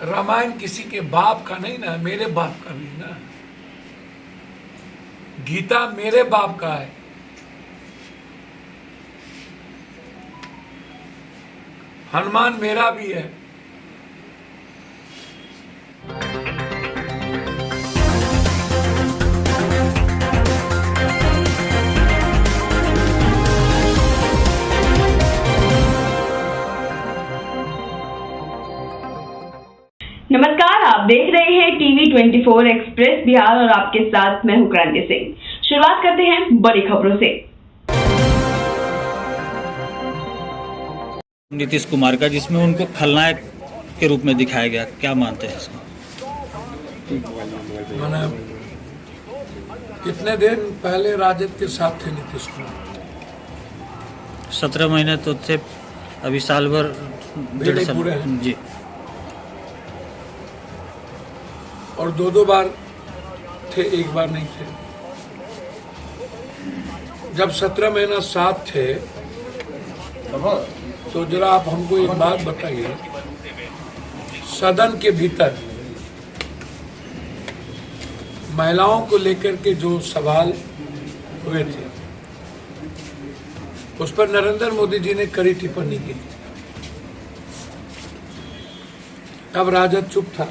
रामायण किसी के बाप का नहीं ना, मेरे बाप का भी ना। गीता मेरे बाप का है। हनुमान मेरा भी है। नमस्कार, आप देख रहे हैं टीवी 24 एक्सप्रेस बिहार और आपके साथ मैं हूं क्रांति सिंह। शुरुआत करते हैं बड़ी खबरों से। नीतीश कुमार का, जिसमें उनको खलनायक के रूप में दिखाया गया, क्या मानते हैं इसको? मैंने कितने दिन पहले राजद के साथ थे नीतीश कुमार? 17 महीने तो थे, अभी साल भर डेढ़ पूरे हैं जी। और दो बार थे, एक बार नहीं थे। जब 17 महीना साथ थे तो जरा आप हमको एक बात बताइए, सदन के भीतर महिलाओं को लेकर के जो सवाल हुए थे उस पर नरेंद्र मोदी जी ने कड़ी टिप्पणी की। तब राजद चुप था।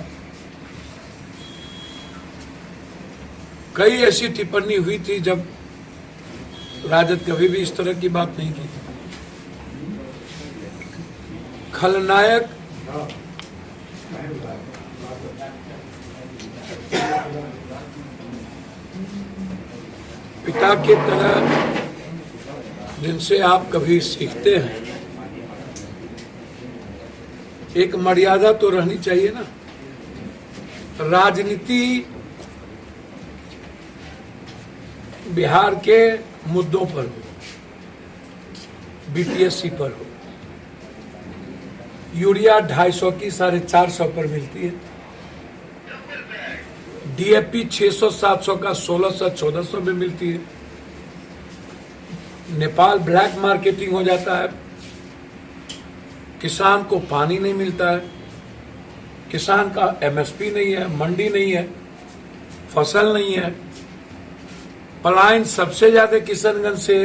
कई ऐसी टिप्पणी हुई थी जब राजद कभी भी इस तरह की बात नहीं की। खलनायक पिता की तरह जिनसे आप कभी सीखते हैं, एक मर्यादा तो रहनी चाहिए ना। राजनीति बिहार के मुद्दों पर हो, बीपीएससी पर हो, यूरिया 250 की 450 पर मिलती है, डीएपी 600-700 का 1600-1400 में मिलती है, नेपाल ब्लैक मार्केटिंग हो जाता है, किसान को पानी नहीं मिलता है, किसान का एमएसपी नहीं है, मंडी नहीं है, फसल नहीं है, पलायन सबसे ज्यादा किशनगंज से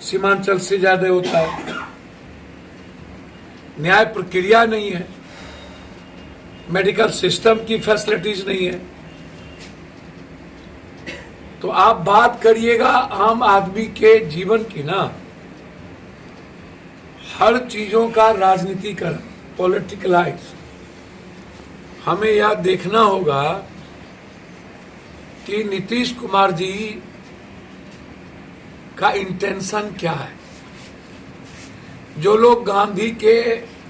सीमांचल से ज्यादा होता है, न्याय प्रक्रिया नहीं है, मेडिकल सिस्टम की फैसिलिटीज नहीं है। तो आप बात करिएगा आम आदमी के जीवन की ना, हर चीजों का राजनीतिकरण, पॉलिटिकलाइज। हमें यह देखना होगा कि नीतीश कुमार जी का इंटेंशन क्या है। जो लोग गांधी के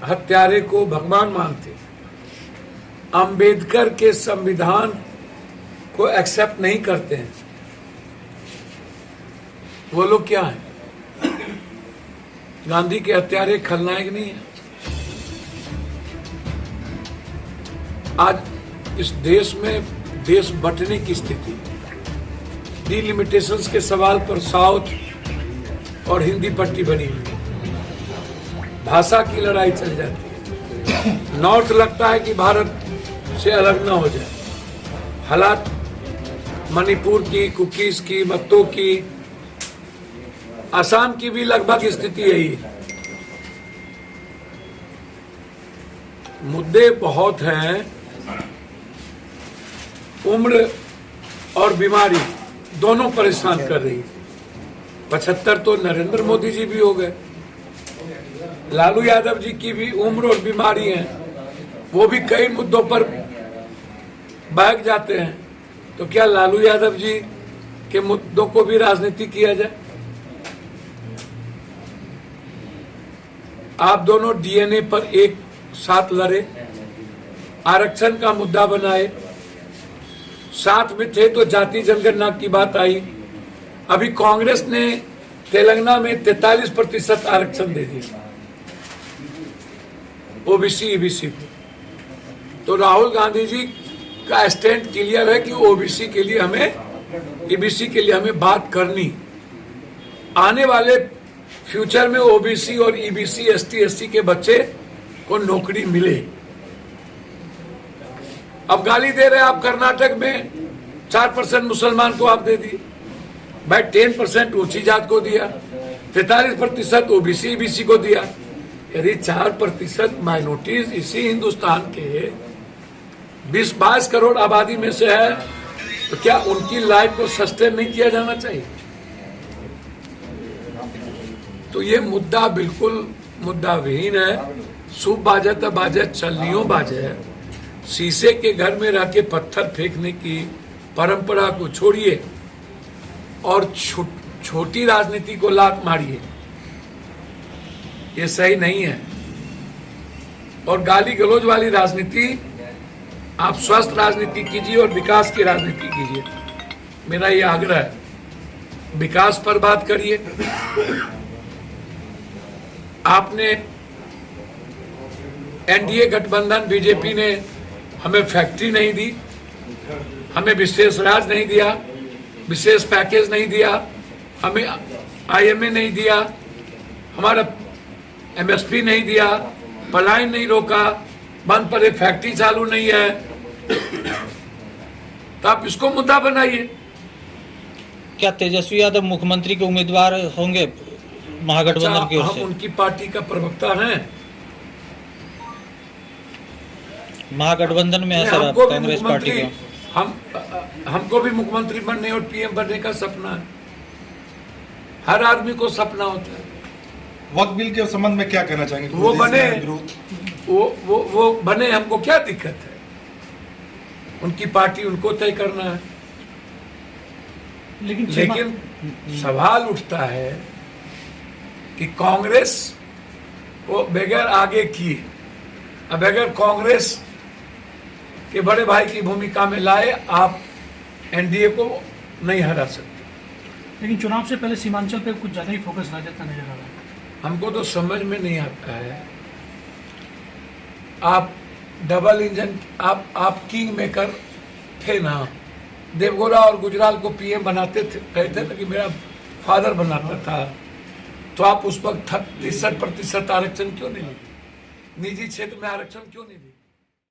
हत्यारे को भगवान मानते, अंबेडकर के संविधान को एक्सेप्ट नहीं करते हैं, वो लोग क्या हैं? गांधी के हत्यारे खलनायक नहीं है। आज इस देश में देश बंटने की स्थिति, डिलिमिटेशंस के सवाल पर साउथ और हिंदी पट्टी बनी हुई, भाषा की लड़ाई चल जाती है। नॉर्थ लगता है कि भारत से अलग ना हो जाए। हालात मणिपुर की, कुकीज की, मत्तो की, असम की भी लगभग स्थिति यही है। मुद्दे बहुत हैं। उम्र और बीमारी दोनों परेशान कर रही है। 75 तो नरेंद्र मोदी जी भी हो गए, लालू यादव जी की भी उम्र और बीमारी है, वो भी कई मुद्दों पर बहक जाते हैं। तो क्या लालू यादव जी के मुद्दों को भी राजनीति किया जाए? आप दोनों डीएनए पर एक साथ लड़े, आरक्षण का मुद्दा बनाए, साथ में थे तो जाति जनगणना की बात आई। अभी कांग्रेस ने तेलंगाना में 43% आरक्षण दे दिया ओबीसी ईबीसी को। तो राहुल गांधी जी का स्टैंड क्लियर है कि ओबीसी के लिए हमें, ईबीसी के लिए हमें बात करनी। आने वाले फ्यूचर में ओबीसी और ईबीसी, एसटी, एससी के बच्चे को नौकरी मिले, अब गाली दे रहे हैं आप कर्नाटक में 4% मुसलमान को आप दे दिए भाई, 10% ऊंची जात को दिया, 43% ओबीसी बीसी को दिया। यदि 4% माइनॉरिटीज इसी हिंदुस्तान के 20-22 करोड़ आबादी में से है, तो क्या उनकी लाइफ को सस्टेन नहीं किया जाना चाहिए? तो ये मुद्दा बिल्कुल मुद्दा विहीन है। सूप बाजे तो बाजे, चलनियों बाजे। शीशे के घर में रह के पत्थर फेंकने की परंपरा को छोड़िए और छोटी राजनीति को लात मारिए, ये सही नहीं है। और गाली गलौज वाली राजनीति, आप स्वस्थ राजनीति कीजिए और विकास की राजनीति कीजिए। मेरा ये आग्रह है, विकास पर बात करिए। आपने एनडीए गठबंधन बीजेपी ने हमें फैक्ट्री नहीं दी, हमें विशेष राज नहीं दिया, विशेष पैकेज नहीं दिया, हमें आईएमए नहीं दिया, हमारा एमएसपी नहीं दिया, पलायन नहीं रोका, बंद पर एक फैक्ट्री चालू नहीं है, तो आप इसको मुद्दा बनाइए। क्या तेजस्वी यादव मुख्यमंत्री के उम्मीदवार होंगे महागठबंधन की ओर हम से? उनकी पार्टी का प्रवक्ता हैं। महागठबंधन में है सर, हमको भी कांग्रेस पार्टी मुख्यमंत्री, का। हमको भी मुख्यमंत्री बनने और पीएम बनने का सपना है। हर आदमी को सपना होता है। वक्त बिल के संबंध में क्या कहना चाहेंगे? वो बने, विरोध वो बने, हमको क्या दिक्कत है? उनकी पार्टी उनको तय करना है। लेकिन सवाल उठता है कि कांग्रेस को बगैर आगे किए, बगैर कांग्रेस के बड़े भाई की भूमिका में लाए आप एनडीए को नहीं हरा सकते। लेकिन चुनाव से पहले सीमांचल पे कुछ ज्यादा ही फोकस राजद नजर आ रहा है। हमको तो समझ में नहीं आता है। आप डबल इंजन, आप किंग मेकर थे ना। देवगौड़ा और गुजराल को पीएम बनाते थे, कहते थे कि मेरा फादर बनाता था, तो आप उस वक्त 63% आरक्षण क्यों नहीं दिए? निजी क्षेत्र में आरक्षण क्यों नहीं दिए?